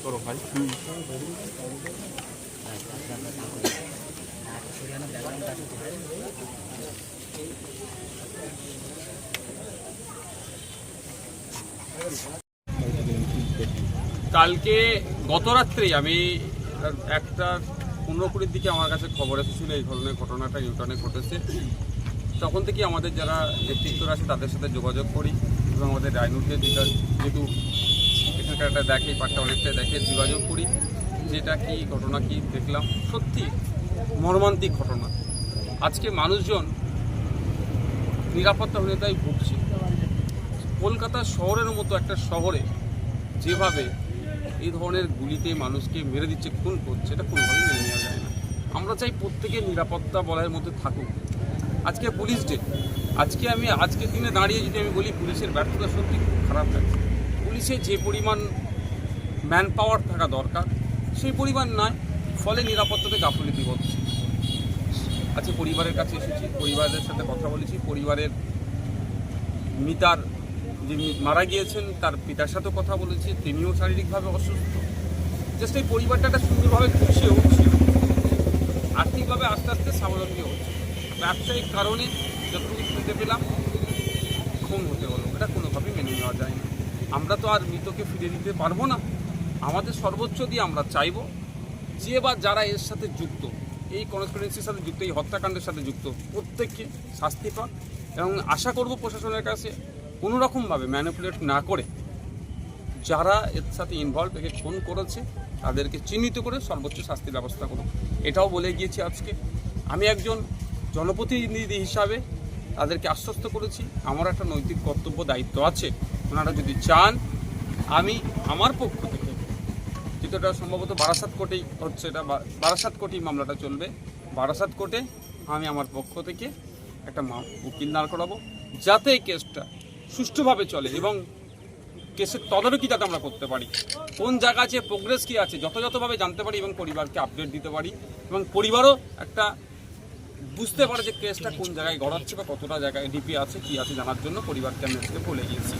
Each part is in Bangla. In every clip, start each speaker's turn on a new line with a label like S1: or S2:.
S1: করো ভাই।
S2: কালকে গত রাত্রেই আমি 1:15-20 দিকে আমার কাছে খবর এসেছিল এই ধরনের ঘটনাটা ইউটার্নে ঘটেছে। তখন থেকে আমাদের যারা নেতৃত্বরা আছে তাদের সাথে যোগাযোগ করি এবং আমাদের রায়নুরকে যেহেতু এখানকার একটা দেখে পাঠটা অনেকটাই দেখে যোগাযোগ করি যেটা কি ঘটনা কি দেখলাম। সত্যি মর্মান্তিক ঘটনা। আজকে মানুষজন নিরাপত্তাহীনতায় ভুগছে। কলকাতা শহরের মতো একটা শহরে যেভাবে এই ধরনের গুলিতে মানুষকে মেরে দিচ্ছে, খুন করছে, এটা কোনোভাবেই মেনে নেওয়া যায় না। আমরা চাই প্রত্যেকের নিরাপত্তা বলয়ের মধ্যে থাকুক। আজকে পুলিশ ডে, আজকের দিনে দাঁড়িয়ে যদি আমি বলি পুলিশের ব্যর্থতা সত্যি খুব খারাপ লাগছে। পুলিশে যে পরিমাণ ম্যান পাওয়ার থাকা দরকার সেই পরিমাণ নয়, ফলে নিরাপত্তাতে গাফিলতি হচ্ছে। আজকে পরিবারের কাছে এসেছি, পরিবারের সাথে কথা বলেছি। পরিবারের মিতার যিনি মারা গিয়েছেন তার পিতার সাথেও কথা বলেছি, তিনিও শারীরিকভাবে অসুস্থ। জাস্ট এই পরিবারটা একটা সুন্দরভাবে খুশিয়ে উঠছিল, আর্থিকভাবে আস্তে আস্তে স্বাবলম্বী হচ্ছে। ব্যবসায়িক কারণে যতটুকু শুনতে পেলাম খুন হতে হলো, এটা কোনোভাবেই মেনে নেওয়া যায় না। আমরা তো আর মৃতকে ফিরে দিতে পারবো না। আমাদের সর্বোচ্চ দিয়ে আমরা চাইব যে বা যারা এর সাথে যুক্ত, এই কনস্পিরেন্সির সাথে যুক্ত, এই হত্যাকাণ্ডের সাথে যুক্ত, প্রত্যেককে শাস্তি পাক। এবং আশা করব প্রশাসনের কাছে কোনো রকমভাবে ম্যানিপুলেট না করে যারা এর সাথে ইনভলভ, একে খুন করেছে তাদেরকে চিহ্নিত করে সর্বোচ্চ শাস্তির ব্যবস্থা করুন। এটাও বলে গিয়েছি আজকে। আমি একজন জনপ্রতিনিধি হিসাবে তাদেরকে আশ্বস্ত করেছি আমার একটা নৈতিক কর্তব্য দায়িত্ব আছে। ওনারা যদি চান আমি আমার পক্ষ থেকে, যেহেতু এটা সম্ভবত বারাসাত কোর্টেই হচ্ছে, এটা বারাসাত কোর্টেই মামলাটা চলবে, বারাসাত কোর্টে আমি আমার পক্ষ থেকে একটা উকিল দাঁড় করাবো যাতে এই কেসটা সুষ্ঠুভাবে চলে এবং কেসের তদারকি যাতে আমরা করতে পারি, কোন জায়গা আছে, প্রোগ্রেস কী আছে যথাযথভাবে জানতে পারি এবং পরিবারকে আপডেট দিতে পারি এবং পরিবারও একটা বুঝতে পারে যে কেসটা কোন জায়গায় গড়াচ্ছে বা কতটা জায়গায় ডিপি আছে কী আছে জানার জন্য পরিবারকে আমি আজকে বলে গিয়েছি।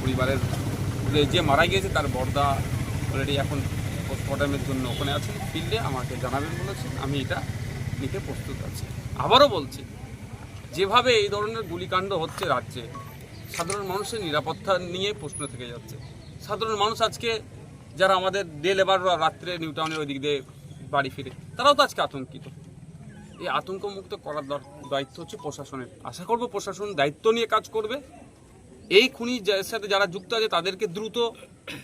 S2: পরিবারের যে মারা গিয়েছে তার বর্দা অলরেডি এখন পোস্টমর্টমের জন্য ওখানে আছেন ফিল্ডে, আমাকে জানাবেন বলেছেন, আমি এটা নিতে প্রস্তুত আছি। আবারও বলছি, যেভাবে এই ধরনের গুলিকাণ্ড হচ্ছে রাজ্যে, সাধারণ মানুষের নিরাপত্তা নিয়ে প্রশ্ন থেকে যাচ্ছে। সাধারণ মানুষ আজকে যারা আমাদের ডে লেবাররা রাত্রে নিউ টাউনের ওই দিক দিয়ে বাড়ি ফিরে, তারাও তো আজকে আতঙ্কিত। এই আতঙ্কমুক্ত করার দায়িত্ব হচ্ছে প্রশাসনের। আশা করব প্রশাসন দায়িত্ব নিয়ে কাজ করবে। এই খুনির সাথে যারা যুক্ত আছে তাদেরকে দ্রুত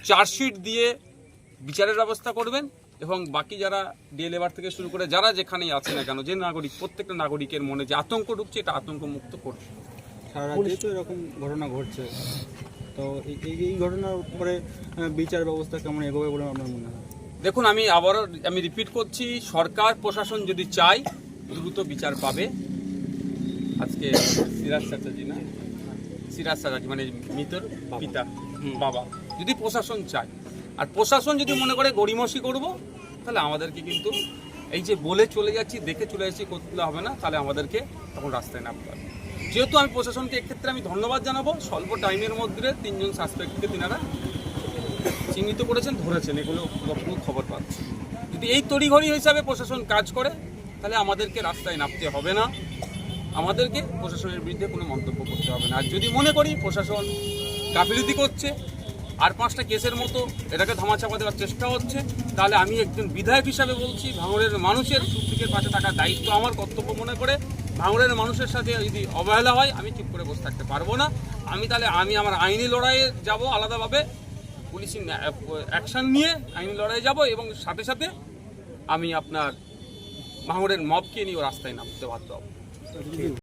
S2: চার্জশিট দিয়ে বিচারের ব্যবস্থা করবেন এবং বাকি যারা ডে লেবার থেকে শুরু করে যারা যেখানেই আছে না কেন, যে নাগরিক, প্রত্যেকটা নাগরিকের মনে যে আতঙ্ক ঢুকছে এটা আতঙ্কমুক্ত করবে।
S1: সারা রাজ্যে তো এরকম ঘটনা ঘটছে, তো এই ঘটনার উপরে বিচার ব্যবস্থা কেমন এগোবে বলে আপনার মনে হয়?
S2: দেখুন, আমি রিপিট করছি, সরকার প্রশাসন যদি চায় দ্রুত বিচার পাবে। আজকে সিরাজ চ্যাটার্জি মানে মৃতের পিতা বাবা, যদি প্রশাসন চায় আর প্রশাসন যদি মনে করে গড়িমসি করব, তাহলে আমাদেরকে কিন্তু এই যে বলে চলে যাচ্ছি, দেখে চলে যাচ্ছি করতে হবে না, তাহলে আমাদেরকে তখন রাস্তায় নামতে হবে। যেহেতু আমি প্রশাসনকে এক্ষেত্রে আমি ধন্যবাদ জানাবো, স্বল্প টাইমের মধ্যে 3 জন সাসপেক্টকে তিনারা চিহ্নিত করেছেন, ধরেছেন, এগুলো যতটুকু খবর পাচ্ছি। যদি এই তড়িঘড়ি হিসাবে প্রশাসন কাজ করে তাহলে আমাদেরকে রাস্তায় নামতে হবে না, আমাদেরকে প্রশাসনের বিরুদ্ধে কোনো মন্তব্য করতে হবে না। আর যদি মনে করি প্রশাসন গাফিলতি করছে, আর 5টা কেসের মতো এটাকে ধামাচাপা দেওয়ার চেষ্টা হচ্ছে, তাহলে আমি একজন বিধায়ক হিসাবে বলছি, ভাঙড়ের মানুষের সুখ-দুঃখের পাশে থাকার দায়িত্ব আমার, কর্তব্য মনে করে ভাঙড়ের মানুষের সাথে যদি অবহেলা হয় আমি চুপ করে বসে থাকতে পারবো না। আমি আমার আইনি লড়াইয়ে যাব, আলাদাভাবে পুলিশি অ্যাকশন নিয়ে আইনি লড়াইয়ে যাব এবং সাথে সাথে আমি আপনার ভাঙড়ের মবকে নিয়ে রাস্তায় নামতে বাধ্য হব।